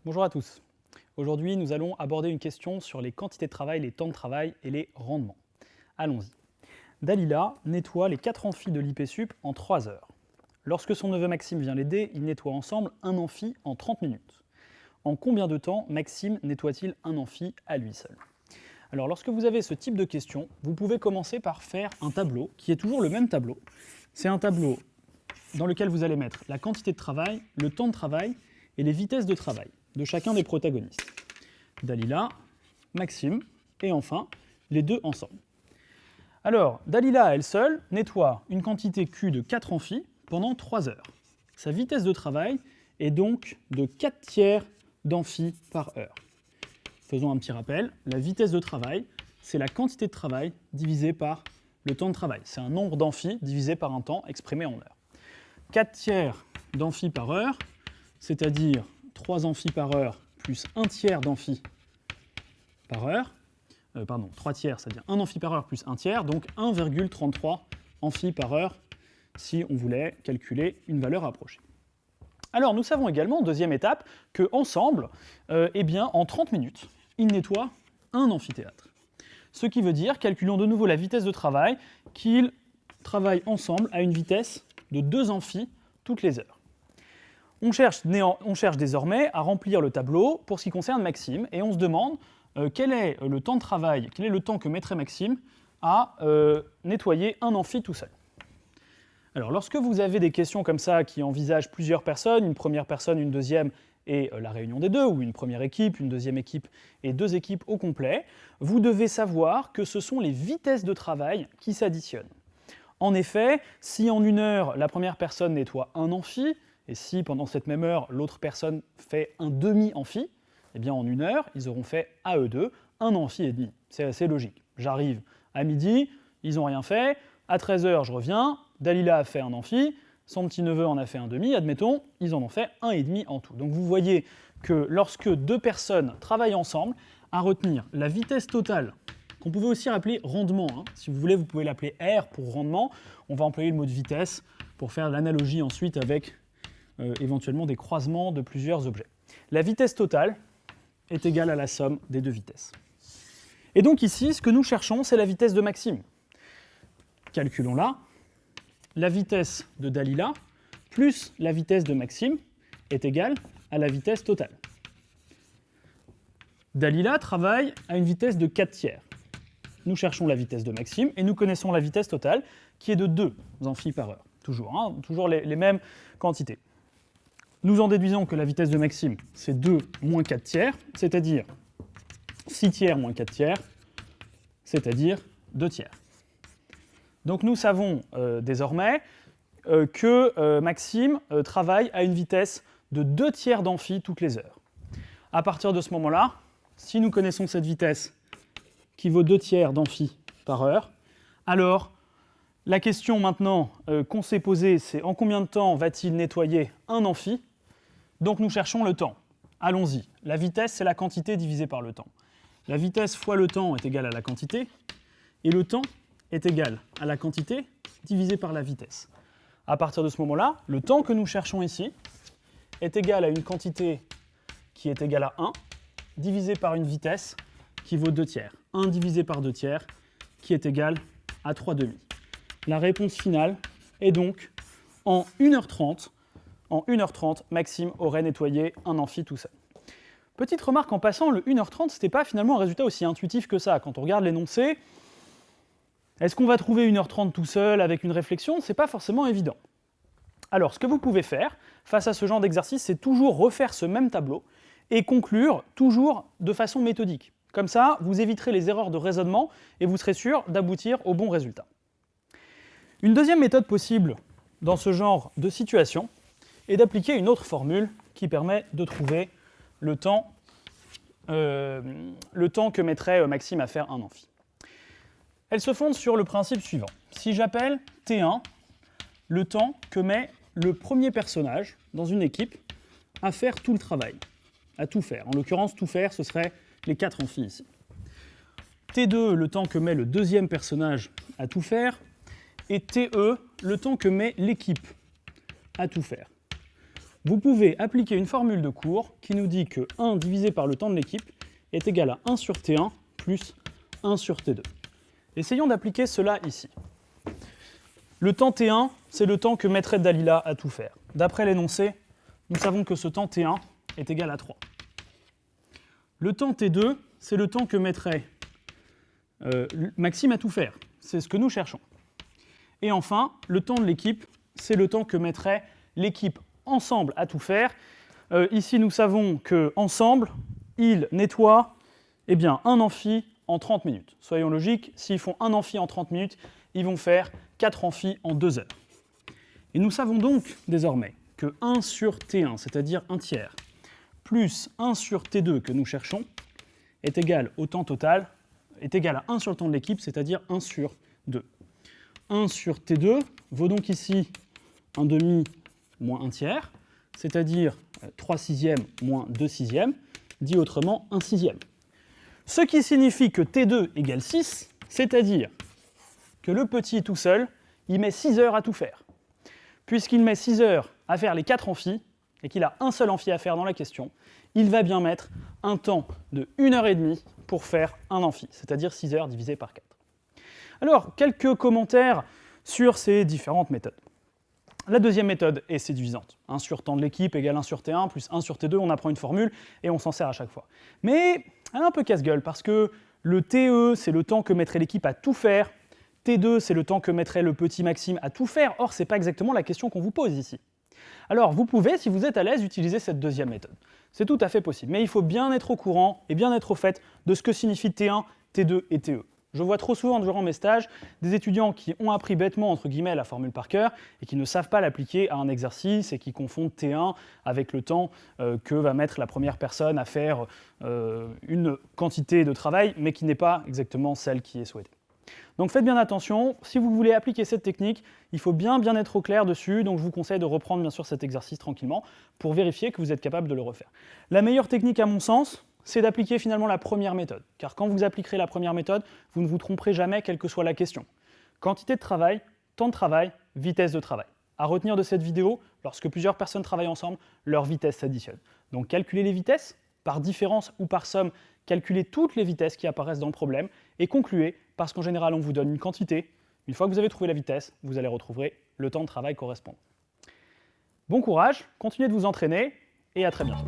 Bonjour à tous. Aujourd'hui, nous allons aborder une question sur les quantités de travail, les temps de travail et les rendements. Allons-y. Dalila nettoie les 4 amphis de l'IPSUP en 3 heures. Lorsque son neveu Maxime vient l'aider, ils nettoient ensemble un amphi en 30 minutes. En combien de temps Maxime nettoie-t-il un amphi à lui seul? Alors, lorsque vous avez ce type de question, vous pouvez commencer par faire un tableau qui est toujours le même tableau. C'est un tableau dans lequel vous allez mettre la quantité de travail, le temps de travail et les vitesses de travail de chacun des protagonistes. Dalila, Maxime et enfin les deux ensemble. Alors, Dalila, elle seule, nettoie une quantité Q de 4 amphis pendant 3 heures. Sa vitesse de travail est donc de 4 tiers d'amphi par heure. Faisons un petit rappel, la vitesse de travail, c'est la quantité de travail divisée par le temps de travail. C'est un nombre d'amphis divisé par un temps exprimé en heures. 4 tiers d'amphi par heure, c'est-à-dire 3 amphis par heure plus 1 tiers d'amphi par heure, 3 tiers, c'est-à-dire 1 amphi par heure plus 1 tiers, donc 1,33 amphis par heure si on voulait calculer une valeur approchée. Alors nous savons également, deuxième étape, qu'ensemble, en 30 minutes, ils nettoient un amphithéâtre. Ce qui veut dire, calculons de nouveau la vitesse de travail, qu'ils travaillent ensemble à une vitesse de 2 amphis toutes les heures. On cherche désormais à remplir le tableau pour ce qui concerne Maxime, et on se demande quel est le temps de travail, quel est le temps que mettrait Maxime à nettoyer un amphi tout seul. Alors, lorsque vous avez des questions comme ça qui envisagent plusieurs personnes, une première personne, une deuxième et la réunion des deux, ou une première équipe, une deuxième équipe et deux équipes au complet, vous devez savoir que ce sont les vitesses de travail qui s'additionnent. En effet, si en une heure, la première personne nettoie un amphi, et si pendant cette même heure, l'autre personne fait un demi-amphi, eh bien en une heure, ils auront fait à eux deux un amphi et demi. C'est assez logique. J'arrive à midi, ils n'ont rien fait, à 13h je reviens, Dalila a fait un amphi, son petit-neveu en a fait un demi, admettons, ils en ont fait un et demi en tout. Donc vous voyez que lorsque deux personnes travaillent ensemble, à retenir la vitesse totale, qu'on pouvait aussi appeler rendement, si vous voulez, vous pouvez l'appeler R pour rendement, on va employer le mot de vitesse pour faire l'analogie ensuite avec éventuellement des croisements de plusieurs objets. La vitesse totale est égale à la somme des deux vitesses. Et donc ici, ce que nous cherchons, c'est la vitesse de Maxime. Calculons-la. La vitesse de Dalila plus la vitesse de Maxime est égale à la vitesse totale. Dalila travaille à une vitesse de 4 tiers. Nous cherchons la vitesse de Maxime et nous connaissons la vitesse totale qui est de 2 amphis par heure. Toujours les mêmes quantités. Nous en déduisons que la vitesse de Maxime, c'est 2 moins 4 tiers, c'est-à-dire 6 tiers moins 4 tiers, c'est-à-dire 2 tiers. Donc nous savons désormais que Maxime travaille à une vitesse de 2 tiers d'amphi toutes les heures. À partir de ce moment-là, si nous connaissons cette vitesse qui vaut 2 tiers d'amphi par heure, alors la question maintenant qu'on s'est posée, c'est en combien de temps va-t-il nettoyer un amphi? Donc nous cherchons le temps. Allons-y. La vitesse, c'est la quantité divisée par le temps. La vitesse fois le temps est égale à la quantité, et le temps est égal à la quantité divisée par la vitesse. À partir de ce moment-là, le temps que nous cherchons ici est égal à une quantité qui est égale à 1, divisé par une vitesse qui vaut 2 tiers. 1 divisé par 2 tiers, qui est égal à 3 demi. La réponse finale est donc en 1h30, Maxime aurait nettoyé un amphi tout seul. Petite remarque en passant, le 1h30, ce n'était pas finalement un résultat aussi intuitif que ça. Quand on regarde l'énoncé, est-ce qu'on va trouver 1h30 tout seul avec une réflexion? Ce n'est pas forcément évident. Alors, ce que vous pouvez faire face à ce genre d'exercice, c'est toujours refaire ce même tableau et conclure toujours de façon méthodique. Comme ça, vous éviterez les erreurs de raisonnement et vous serez sûr d'aboutir au bon résultat. Une deuxième méthode possible dans ce genre de situation est d'appliquer une autre formule qui permet de trouver le temps que mettrait Maxime à faire un amphi. Elle se fonde sur le principe suivant. Si j'appelle T1 le temps que met le premier personnage dans une équipe à faire tout le travail, à tout faire. En l'occurrence, tout faire, ce serait les 4 amphis ici. T2, le temps que met le deuxième personnage à tout faire, et TE, le temps que met l'équipe à tout faire. vous pouvez appliquer une formule de cours qui nous dit que 1 divisé par le temps de l'équipe est égal à 1 sur T1 plus 1 sur T2. Essayons d'appliquer cela ici. Le temps T1, c'est le temps que mettrait Dalila à tout faire. D'après l'énoncé, nous savons que ce temps T1 est égal à 3. Le temps T2, c'est le temps que mettrait Maxime à tout faire. C'est ce que nous cherchons. Et enfin, le temps de l'équipe, c'est le temps que mettrait l'équipe ensemble à tout faire. Ici, nous savons qu'ensemble, ils nettoient un amphi en 30 minutes. Soyons logiques, s'ils font un amphi en 30 minutes, ils vont faire 4 amphis en 2 heures. Et nous savons donc désormais que 1 sur T1, c'est-à-dire un tiers, plus 1 sur T2 que nous cherchons, est égal au temps total, est égal à 1 sur le temps de l'équipe, c'est-à-dire 1 sur 2. 1 sur T2 vaut donc ici 1 demi moins 1 tiers, c'est-à-dire 3 sixièmes moins 2 sixièmes, dit autrement 1 sixième. Ce qui signifie que T2 égale 6, c'est-à-dire que le petit tout seul, il met 6 heures à tout faire. Puisqu'il met 6 heures à faire les 4 amphis, et qu'il a un seul amphi à faire dans la question, il va bien mettre un temps de 1 heure et demie pour faire un amphi, c'est-à-dire 6 heures divisé par 4. Alors, quelques commentaires sur ces différentes méthodes. La deuxième méthode est séduisante. 1 sur temps de l'équipe égale 1 sur T1 plus 1 sur T2, on apprend une formule et on s'en sert à chaque fois. Mais elle est un peu casse-gueule parce que le TE, c'est le temps que mettrait l'équipe à tout faire. T2, c'est le temps que mettrait le petit Maxime à tout faire. Or, ce n'est pas exactement la question qu'on vous pose ici. Alors, vous pouvez, si vous êtes à l'aise, utiliser cette deuxième méthode. C'est tout à fait possible. Mais il faut bien être au courant et bien être au fait de ce que signifie T1, T2 et TE. Je vois trop souvent durant mes stages des étudiants qui ont appris bêtement entre guillemets la formule par cœur et qui ne savent pas l'appliquer à un exercice et qui confondent T1 avec le temps que va mettre la première personne à faire une quantité de travail, mais qui n'est pas exactement celle qui est souhaitée. Donc faites bien attention, si vous voulez appliquer cette technique, il faut bien être au clair dessus, donc je vous conseille de reprendre bien sûr cet exercice tranquillement pour vérifier que vous êtes capable de le refaire. La meilleure technique à mon sens, c'est d'appliquer finalement la première méthode, car quand vous appliquerez la première méthode, vous ne vous tromperez jamais quelle que soit la question. Quantité de travail, temps de travail, vitesse de travail. À retenir de cette vidéo, lorsque plusieurs personnes travaillent ensemble, leur vitesse s'additionne. Donc calculez les vitesses, par différence ou par somme, calculez toutes les vitesses qui apparaissent dans le problème et concluez, parce qu'en général on vous donne une quantité. Une fois que vous avez trouvé la vitesse, vous allez retrouver le temps de travail correspondant. Bon courage, continuez de vous entraîner et à très bientôt.